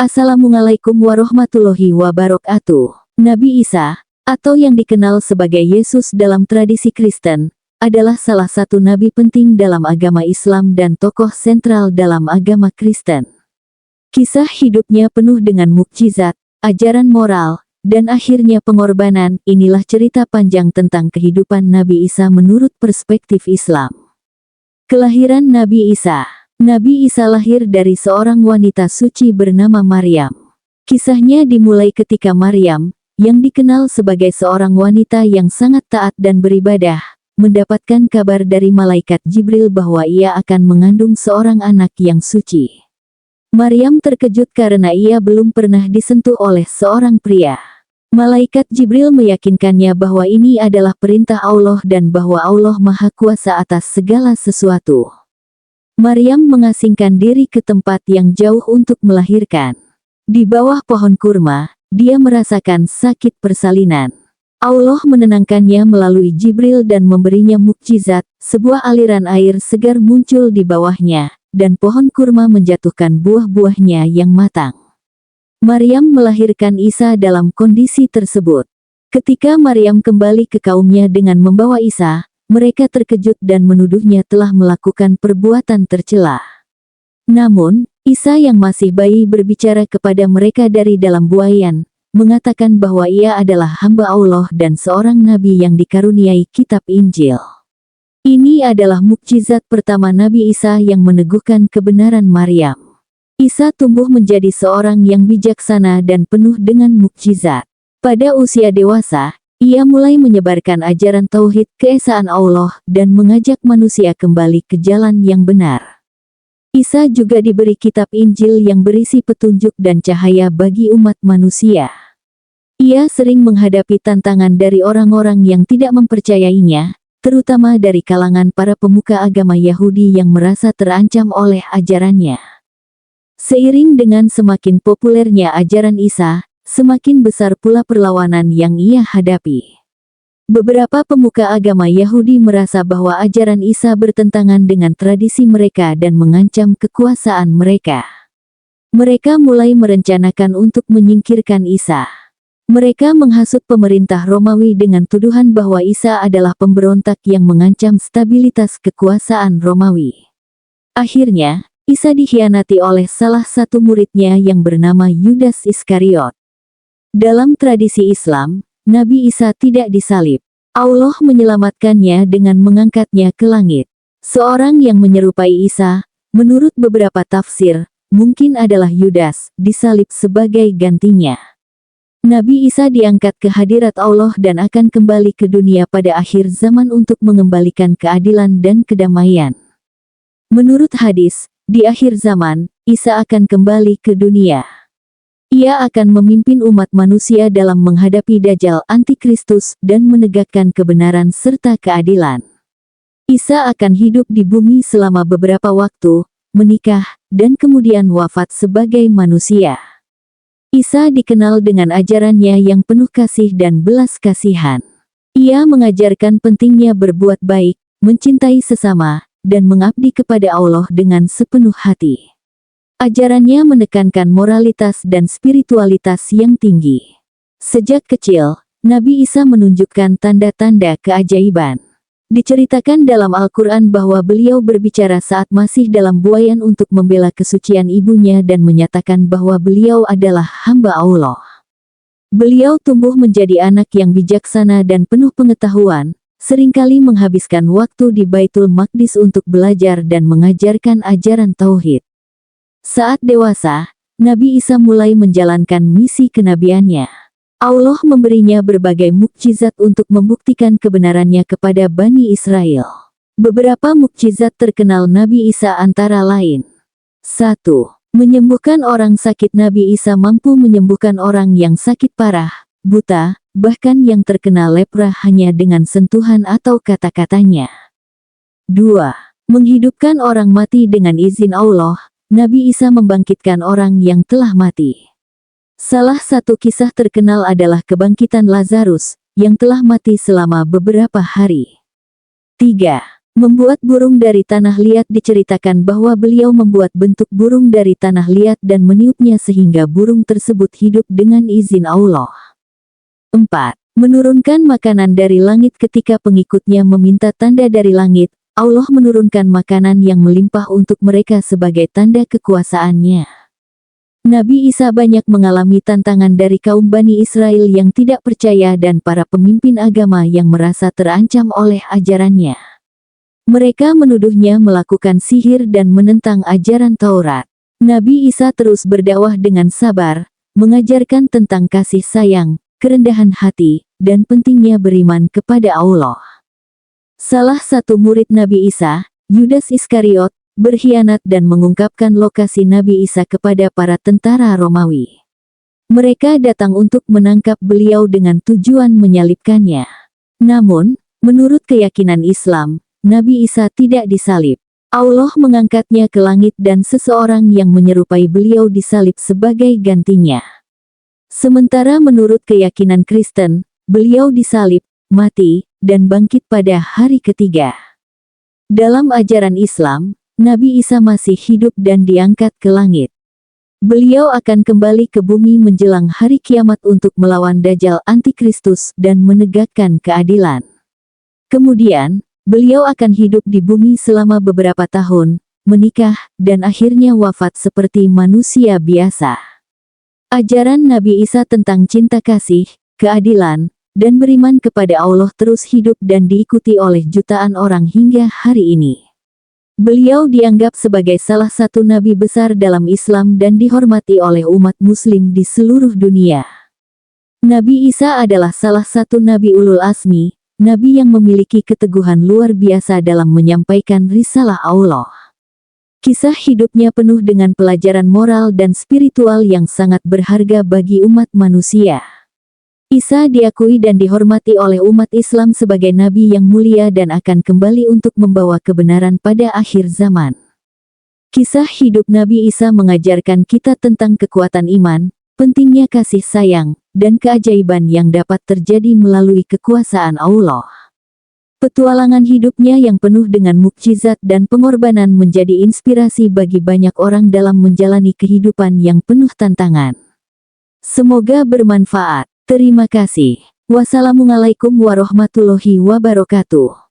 Assalamualaikum warahmatullahi wabarakatuh. Nabi Isa, atau yang dikenal sebagai Yesus dalam tradisi Kristen, adalah salah satu nabi penting dalam agama Islam dan tokoh sentral dalam agama Kristen. Kisah hidupnya penuh dengan mukjizat, ajaran moral, dan akhirnya pengorbanan. Inilah cerita panjang tentang kehidupan Nabi Isa menurut perspektif Islam. Kelahiran Nabi Isa. Nabi Isa lahir dari seorang wanita suci bernama Maryam. Kisahnya dimulai ketika Maryam, yang dikenal sebagai seorang wanita yang sangat taat dan beribadah, mendapatkan kabar dari malaikat Jibril bahwa ia akan mengandung seorang anak yang suci. Maryam terkejut karena ia belum pernah disentuh oleh seorang pria. Malaikat Jibril meyakinkannya bahwa ini adalah perintah Allah dan bahwa Allah Maha Kuasa atas segala sesuatu. Maryam mengasingkan diri ke tempat yang jauh untuk melahirkan. Di bawah pohon kurma, dia merasakan sakit persalinan. Allah menenangkannya melalui Jibril dan memberinya mukjizat, sebuah aliran air segar muncul di bawahnya, dan pohon kurma menjatuhkan buah-buahnya yang matang. Maryam melahirkan Isa dalam kondisi tersebut. Ketika Maryam kembali ke kaumnya dengan membawa Isa, mereka terkejut dan menuduhnya telah melakukan perbuatan tercela. Namun, Isa yang masih bayi berbicara kepada mereka dari dalam buayan, mengatakan bahwa ia adalah hamba Allah dan seorang nabi yang dikaruniai kitab Injil. Ini adalah mukjizat pertama Nabi Isa yang meneguhkan kebenaran Maryam. Isa tumbuh menjadi seorang yang bijaksana dan penuh dengan mukjizat. Pada usia dewasa, ia mulai menyebarkan ajaran tauhid keesaan Allah dan mengajak manusia kembali ke jalan yang benar. Isa juga diberi kitab Injil yang berisi petunjuk dan cahaya bagi umat manusia. Ia sering menghadapi tantangan dari orang-orang yang tidak mempercayainya, terutama dari kalangan para pemuka agama Yahudi yang merasa terancam oleh ajarannya. Seiring dengan semakin populernya ajaran Isa, semakin besar pula perlawanan yang ia hadapi. Beberapa pemuka agama Yahudi merasa bahwa ajaran Isa bertentangan dengan tradisi mereka dan mengancam kekuasaan mereka. Mereka mulai merencanakan untuk menyingkirkan Isa. Mereka menghasut pemerintah Romawi dengan tuduhan bahwa Isa adalah pemberontak yang mengancam stabilitas kekuasaan Romawi. Akhirnya, Isa dikhianati oleh salah satu muridnya yang bernama Yudas Iskariot. Dalam tradisi Islam, Nabi Isa tidak disalib. Allah menyelamatkannya dengan mengangkatnya ke langit. Seorang yang menyerupai Isa, menurut beberapa tafsir, mungkin adalah Yudas, disalib sebagai gantinya. Nabi Isa diangkat ke hadirat Allah dan akan kembali ke dunia pada akhir zaman untuk mengembalikan keadilan dan kedamaian. Menurut hadis, di akhir zaman, Isa akan kembali ke dunia. Ia akan memimpin umat manusia dalam menghadapi Dajjal Antikristus dan menegakkan kebenaran serta keadilan. Isa akan hidup di bumi selama beberapa waktu, menikah, dan kemudian wafat sebagai manusia. Isa dikenal dengan ajarannya yang penuh kasih dan belas kasihan. Ia mengajarkan pentingnya berbuat baik, mencintai sesama, dan mengabdi kepada Allah dengan sepenuh hati. Ajarannya menekankan moralitas dan spiritualitas yang tinggi. Sejak kecil, Nabi Isa menunjukkan tanda-tanda keajaiban. Diceritakan dalam Al-Quran bahwa beliau berbicara saat masih dalam buayan untuk membela kesucian ibunya dan menyatakan bahwa beliau adalah hamba Allah. Beliau tumbuh menjadi anak yang bijaksana dan penuh pengetahuan, seringkali menghabiskan waktu di Baitul Maqdis untuk belajar dan mengajarkan ajaran tauhid. Saat dewasa, Nabi Isa mulai menjalankan misi kenabiannya. Allah memberinya berbagai mukjizat untuk membuktikan kebenarannya kepada Bani Israel. Beberapa mukjizat terkenal Nabi Isa antara lain. 1. Menyembuhkan orang sakit. Nabi Isa mampu menyembuhkan orang yang sakit parah, buta, bahkan yang terkena lepra hanya dengan sentuhan atau kata-katanya. 2. Menghidupkan orang mati dengan izin Allah. Nabi Isa membangkitkan orang yang telah mati. Salah satu kisah terkenal adalah kebangkitan Lazarus, yang telah mati selama beberapa hari. 3. Membuat burung dari tanah liat diceritakan bahwa beliau membuat bentuk burung dari tanah liat dan meniupnya sehingga burung tersebut hidup dengan izin Allah. 4. Menurunkan makanan dari langit ketika pengikutnya meminta tanda dari langit, Allah menurunkan makanan yang melimpah untuk mereka sebagai tanda kekuasaannya. Nabi Isa banyak mengalami tantangan dari kaum Bani Israel yang tidak percaya dan para pemimpin agama yang merasa terancam oleh ajarannya. Mereka menuduhnya melakukan sihir dan menentang ajaran Taurat. Nabi Isa terus berdakwah dengan sabar, mengajarkan tentang kasih sayang, kerendahan hati, dan pentingnya beriman kepada Allah. Salah satu murid Nabi Isa, Yudas Iskariot, berkhianat dan mengungkapkan lokasi Nabi Isa kepada para tentara Romawi. Mereka datang untuk menangkap beliau dengan tujuan menyalibkannya. Namun, menurut keyakinan Islam, Nabi Isa tidak disalib. Allah mengangkatnya ke langit dan seseorang yang menyerupai beliau disalib sebagai gantinya. Sementara menurut keyakinan Kristen, beliau disalib, mati, dan bangkit pada hari ketiga. Dalam ajaran Islam, Nabi Isa masih hidup dan diangkat ke langit. Beliau akan kembali ke bumi menjelang hari kiamat untuk melawan Dajjal Antikristus dan menegakkan keadilan. Kemudian, beliau akan hidup di bumi selama beberapa tahun, menikah, dan akhirnya wafat seperti manusia biasa. Ajaran Nabi Isa tentang cinta kasih, keadilan, dan beriman kepada Allah terus hidup dan diikuti oleh jutaan orang hingga hari ini. Beliau dianggap sebagai salah satu nabi besar dalam Islam dan dihormati oleh umat muslim di seluruh dunia. Nabi Isa adalah salah satu nabi ulul azmi, nabi yang memiliki keteguhan luar biasa dalam menyampaikan risalah Allah. Kisah hidupnya penuh dengan pelajaran moral dan spiritual yang sangat berharga bagi umat manusia. Isa diakui dan dihormati oleh umat Islam sebagai nabi yang mulia dan akan kembali untuk membawa kebenaran pada akhir zaman. Kisah hidup Nabi Isa mengajarkan kita tentang kekuatan iman, pentingnya kasih sayang, dan keajaiban yang dapat terjadi melalui kekuasaan Allah. Petualangan hidupnya yang penuh dengan mukjizat dan pengorbanan menjadi inspirasi bagi banyak orang dalam menjalani kehidupan yang penuh tantangan. Semoga bermanfaat. Terima kasih. Wassalamualaikum warahmatullahi wabarakatuh.